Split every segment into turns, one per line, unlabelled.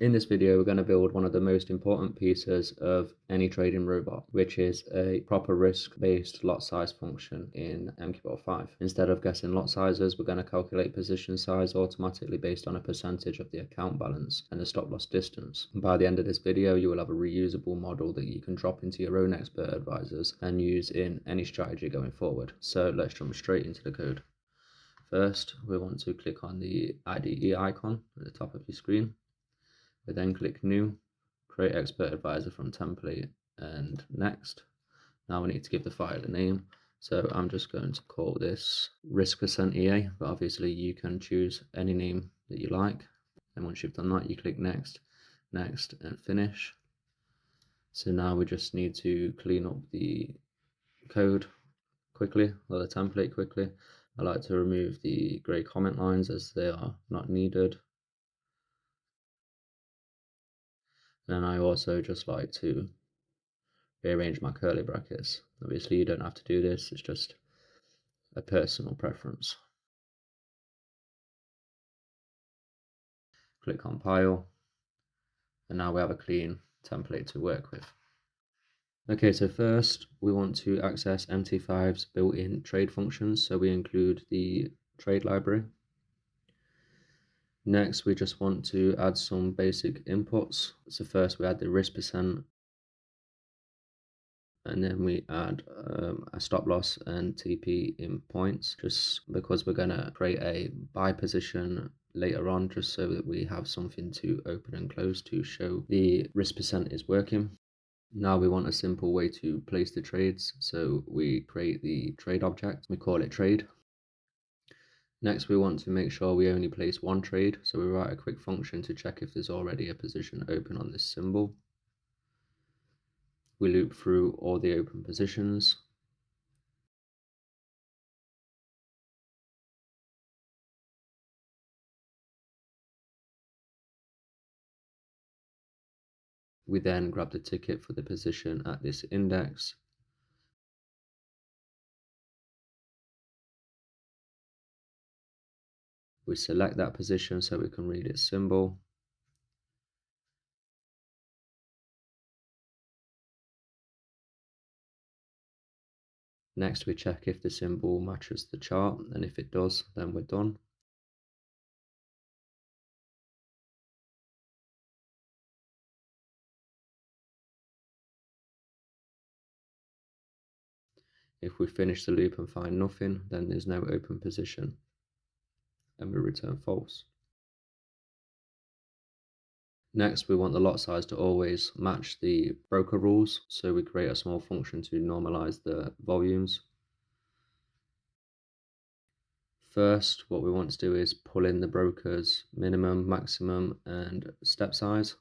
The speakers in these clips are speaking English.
In this video, we're going to build one of the most important pieces of any trading robot, which is a proper risk-based lot size function in MQL5. Instead of guessing lot sizes, we're going to calculate position size automatically based on a percentage of the account balance and the stop loss distance. And by the end of this video, you will have a reusable model that you can drop into your own expert advisors and use in any strategy going forward. So let's jump straight into the code. First, we want to click on the IDE icon at the top of your screen. We then click New, create Expert Advisor from template, and Next. Now we need to give the file a name. So I'm just going to call this risk%EA, but obviously you can choose any name that you like. And once you've done that, you click Next, Next, and Finish. So now we just need to clean up the code quickly, or the template quickly. I like to remove the grey comment lines as they are not needed. And I also just like to rearrange my curly brackets. Obviously, you don't have to do this, it's just a personal preference. Click Compile, and now we have a clean template to work with. Okay, so first we want to access MT5's built-in trade functions, so we include the trade library. Next, we just want to add some basic inputs. So first we add the risk%, and then we add a stop loss and TP in points, just because we're going to create a buy position later on, just so that we have something to open and close to show the risk% is working. Now we want a simple way to place the trades, so we create the trade object, we call it trade. Next, we want to make sure we only place one trade, so we write a quick function to check if there's already a position open on this symbol. We loop through all the open positions. We then grab the ticket for the position at this index. We select that position so we can read its symbol. Next, we check if the symbol matches the chart, and if it does, then we're done. If we finish the loop and find nothing, then there's no open position, and we return false. Next, we want the lot size to always match the broker rules, so we create a small function to normalize the volumes. First, what we want to do is pull in the broker's minimum, maximum, and step size.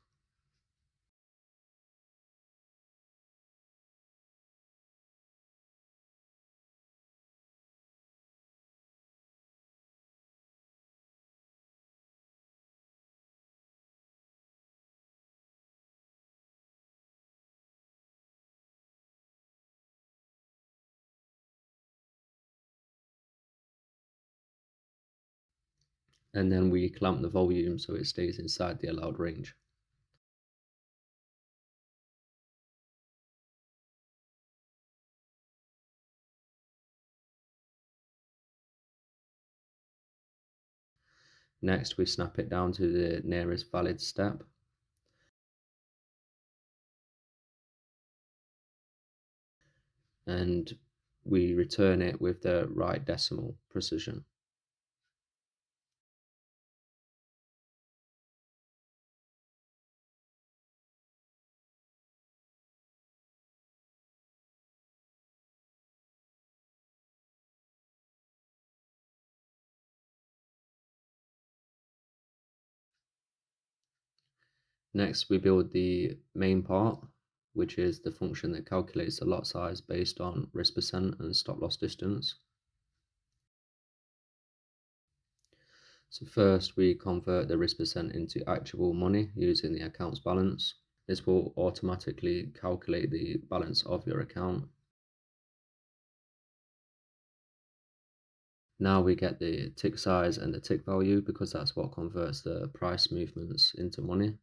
And then we clamp the volume so it stays inside the allowed range. Next, we snap it down to the nearest valid step. And we return it with the right decimal precision. Next, we build the main part, which is the function that calculates the lot size based on risk% and stop loss distance. So first, we convert the risk% into actual money using the account's balance. This will automatically calculate the balance of your account. Now we get the tick size and the tick value because that's what converts the price movements into money.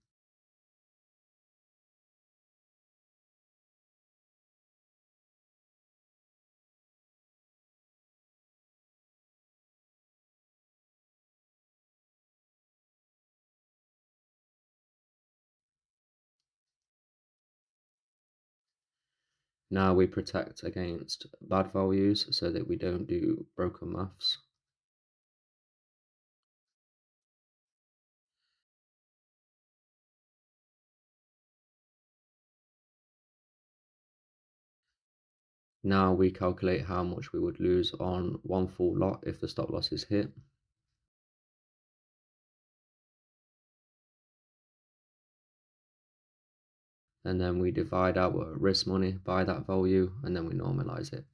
Now we protect against bad values so that we don't do broken maths. Now we calculate how much we would lose on one full lot if the stop loss is hit. And then we divide our risk money by that value, and then we normalize it.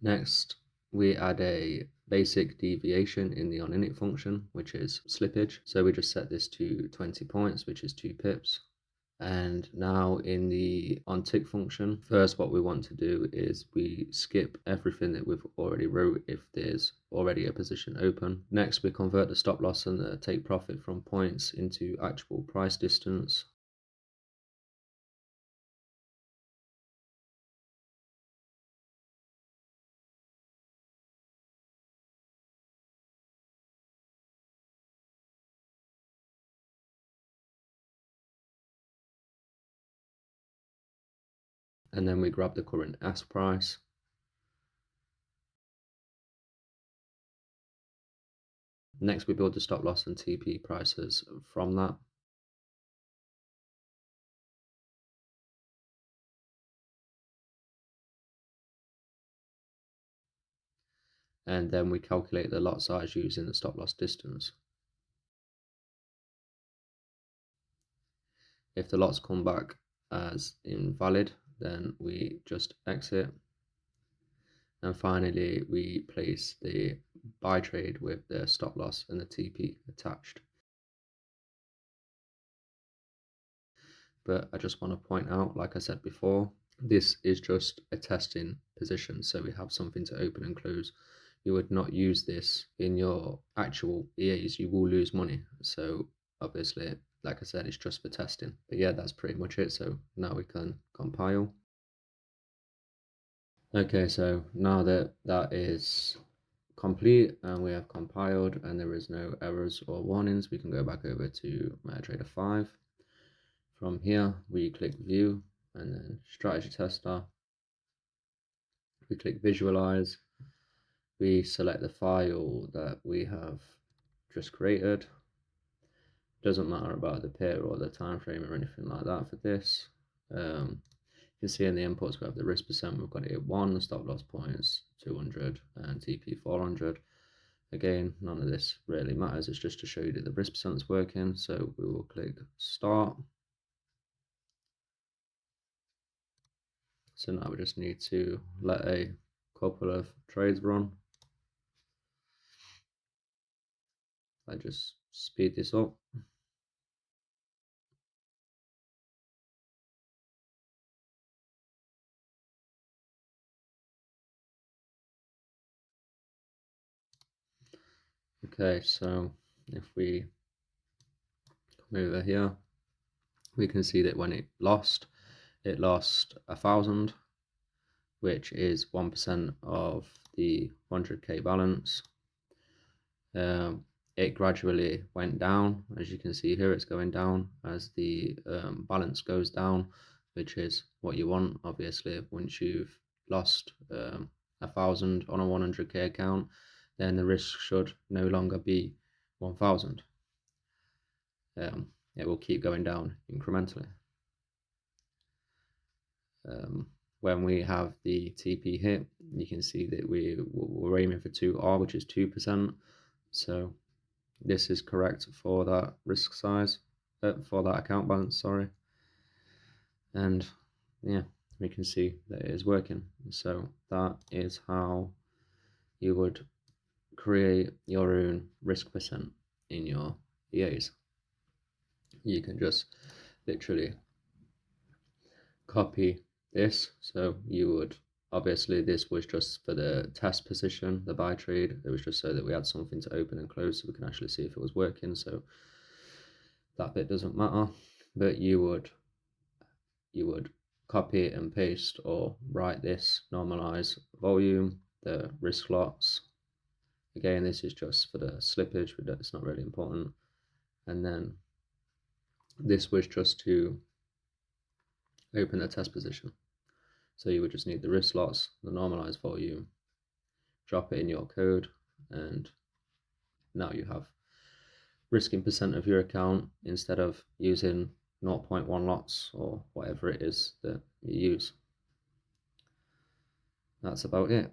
Next, we add a basic deviation in the onInit function, which is slippage. So we just set this to 20 points, which is 2 pips. And now in the onTick function, first what we want to do is we skip everything that we've already wrote if there's already a position open. Next, we convert the stop loss and the take profit from points into actual price distance. And then we grab the current ask price. Next, we build the stop loss and TP prices from that. And then we calculate the lot size using the stop loss distance. If the lots come back as invalid, then we just exit. And finally, we place the buy trade with the stop loss and the TP attached. But I just want to point out, like I said before, this is just a testing position. So we have something to open and close. You would not use this in your actual EAs. You will lose money. So obviously, like I said, it's just for testing. But yeah, that's pretty much it. So now we can compile. Okay, so now that that is complete and we have compiled and there is no errors or warnings, we can go back over to MetaTrader 5. From here, we click View and then Strategy Tester. We click Visualize. We select the file that we have just created. Doesn't matter about the pair or the time frame or anything like that for this. You can see in the inputs we have the risk percent. We've got it at 1, the stop loss points 200 and TP 400. Again, none of this really matters. It's just to show you that the risk percent is working. So we will click Start. So now we just need to let a couple of trades run. I just speed this up. Okay, so if we come over here, we can see that when it lost 1,000, which is 1% of the 100k balance. It gradually went down. As you can see here, it's going down as the balance goes down, which is what you want. Obviously, once you've lost 1,000 on a 100k account, then the risk should no longer be 1,000. It will keep going down incrementally. When we have the TP hit, you can see that we're aiming for 2R, which is 2%. So this is correct for that risk size, for that account balance, sorry. And yeah, we can see that it is working. So that is how you would create your own risk percent in your EAs. You can just literally copy this. So you would, obviously this was just for the test position, the buy trade. It was just so that we had something to open and close so we can actually see if it was working. So that bit doesn't matter, but you would copy it and paste or write this normalize volume, the risk lots. Again, this is just for the slippage, but it's not really important. And then This was just to open the test position. So you would just need the risk lots, the normalized volume, drop it in your code, and now you have risk in percent of your account instead of using 0.1 lots or whatever it is that you use. That's about it.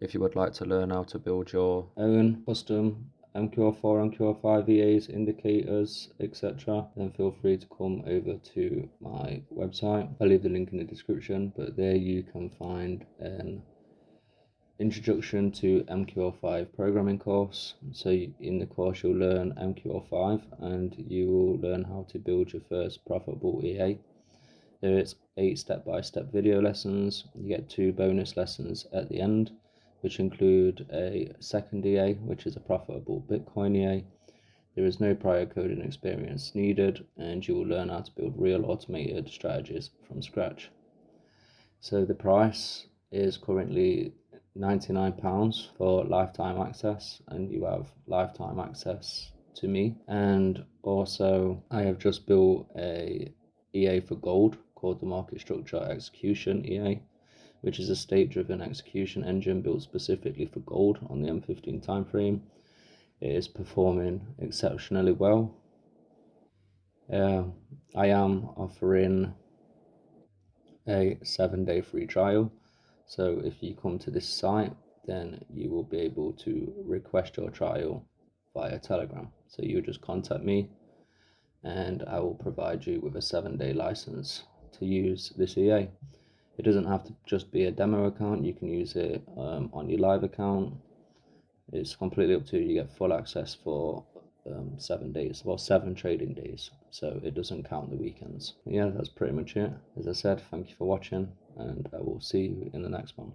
If you would like to learn how to build your own custom MQL4, MQL5 EAs, indicators, etc., then feel free to come over to my website. I'll leave the link in the description, but there you can find an introduction to MQL5 programming course. So in the course you'll learn MQL5 and you will learn how to build your first profitable EA. There is 8 step-by-step video lessons. You get 2 bonus lessons at the end, which include a second EA, which is a profitable Bitcoin EA. There is no prior coding experience needed, and you will learn how to build real automated strategies from scratch. So the price is currently £99 for lifetime access, and you have lifetime access to me. And also I have just built a EA for gold called the Market Structure Execution EA, which is a state-driven execution engine built specifically for gold on the M15 timeframe. It is performing exceptionally well. I am offering a 7-day free trial. So if you come to this site, then you will be able to request your trial via Telegram. So you just contact me and I will provide you with a 7-day license to use this EA. It doesn't have to just be a demo account. You can use it on your live account. It's completely up to you. You get full access for 7 days, well, 7 trading days, so it doesn't count the weekends. Yeah, that's pretty much it. As I said, thank you for watching, and I will see you in the next one.